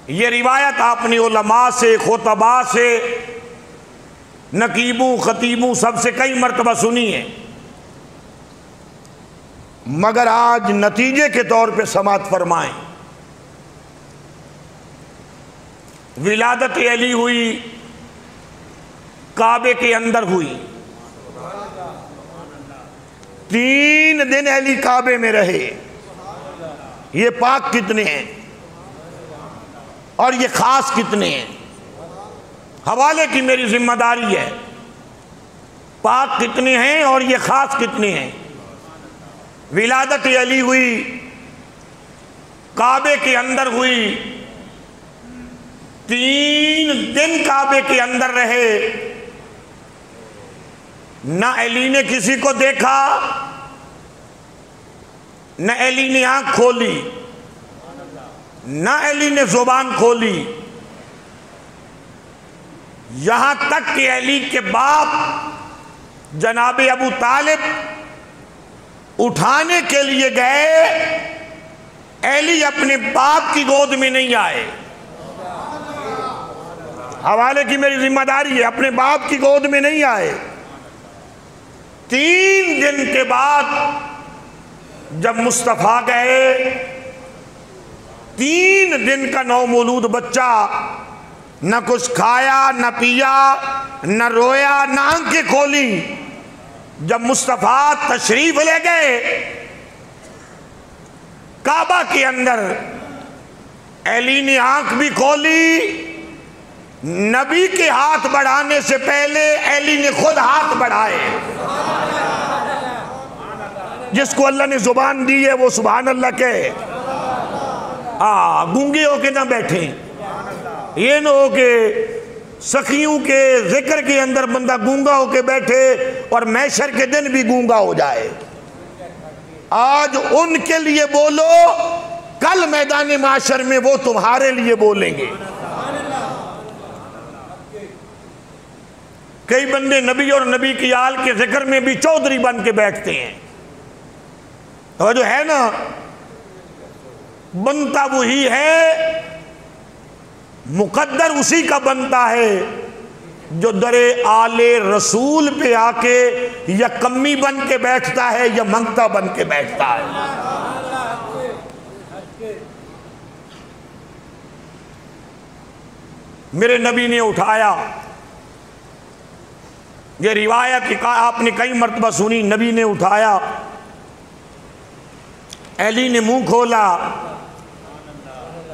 یہ روایت آپ نے علماء سے، خطباء سے، نقیبوں، خطیبوں سب سے کئی مرتبہ سنی ہے، مگر آج نتیجے کے طور پہ سماعت فرمائیں۔ ولادت علی ہوئی، کعبے کے اندر ہوئی، 3 دن علی کعبے میں رہے۔ یہ پاک کتنے ہیں اور یہ خاص کتنے ہیں؟ حوالے کی میری ذمہ داری ہے، پاک کتنے ہیں اور یہ خاص کتنے ہیں؟ ولادت علی ہوئی، کعبے کے اندر ہوئی، 3 دن کعبے کے اندر رہے، نہ علی نے کسی کو دیکھا، نہ علی نے آنکھ کھولی، نہ علی نے زبان کھولی، یہاں تک کہ علی کے باپ جناب ابو طالب اٹھانے کے لیے گئے، علی اپنے باپ کی گود میں نہیں آئے۔ حوالے کی میری ذمہ داری ہے، اپنے باپ کی گود میں نہیں آئے۔ 3 دن کے بعد جب مصطفیٰ گئے، 3 دن کا نومولود بچہ نہ کچھ کھایا، نہ پیا، نہ رویا، نہ آنکھیں کھولی۔ جب مصطفیٰ تشریف لے گئے کعبہ کے اندر، علی نے آنکھ بھی کھولی، نبی کے ہاتھ بڑھانے سے پہلے علی نے خود ہاتھ بڑھائے۔ جس کو اللہ نے زبان دی ہے وہ سبحان اللہ کہے، گونگے ہو کے نہ بیٹھیں۔ یہ نہ ہو کہ سخیوں کے ذکر کے اندر بندہ گونگا ہو کے بیٹھے اور محشر کے دن بھی گونگا ہو جائے۔ آج ان کے لیے بولو، کل میدان معاشر میں وہ تمہارے لیے بولیں گے۔ کئی بندے نبی اور نبی کی آل کے ذکر میں بھی چودھری بن کے بیٹھتے ہیں، تو جو ہے نا، بنتا وہی ہے، مقدر اسی کا بنتا ہے جو در آل رسول پہ آ کے یا کمی بن کے بیٹھتا ہے یا منگتا بن کے بیٹھتا ہے۔ میرے نبی نے اٹھایا، یہ روایت آپ نے کئی مرتبہ سنی، نبی نے اٹھایا، علی نے منہ کھولا،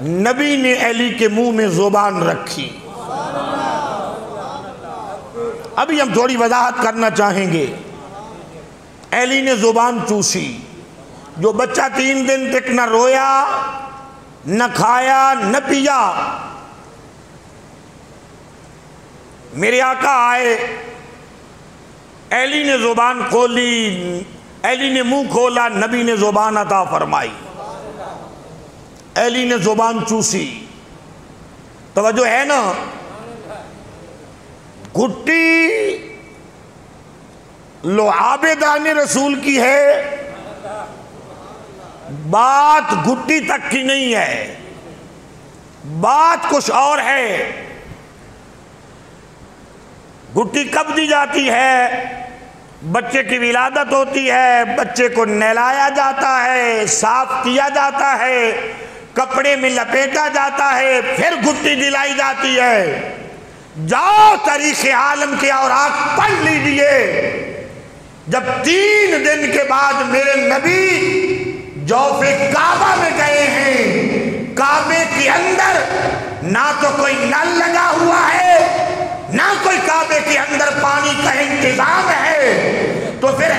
نبی نے علی کے منہ میں زبان رکھی۔ ابھی ہم تھوڑی وضاحت کرنا چاہیں گے۔ علی نے زبان چوسی، جو بچہ 3 دن تک نہ رویا، نہ کھایا، نہ پیا۔ میرے آقا آئے، علی نے زبان کھولی، علی نے منہ کھولا، نبی نے زبان عطا فرمائی۔ علی نے زبان چوسی، توجہ ہے نا، گھٹی لعاب دان رسول کی ہے، بات گھٹی تک کی نہیں ہے، بات کچھ اور ہے۔ گھٹی کب دی جاتی ہے؟ بچے کی ولادت ہوتی ہے، بچے کو نہلایا جاتا ہے، صاف کیا جاتا ہے، کپڑے میں لپیٹا جاتا ہے، پھر گھٹی دلائی جاتی ہے۔ جاؤ تاریخ عالم کے اوراق پڑھ لیجئے، جب 3 دن کے بعد میرے نبی جوف کعبہ میں گئے ہیں، کعبے کے اندر نہ تو کوئی نل لگا ہوا ہے، نہ کوئی کعبے کے اندر پانی کا انتظام ہے، تو پھر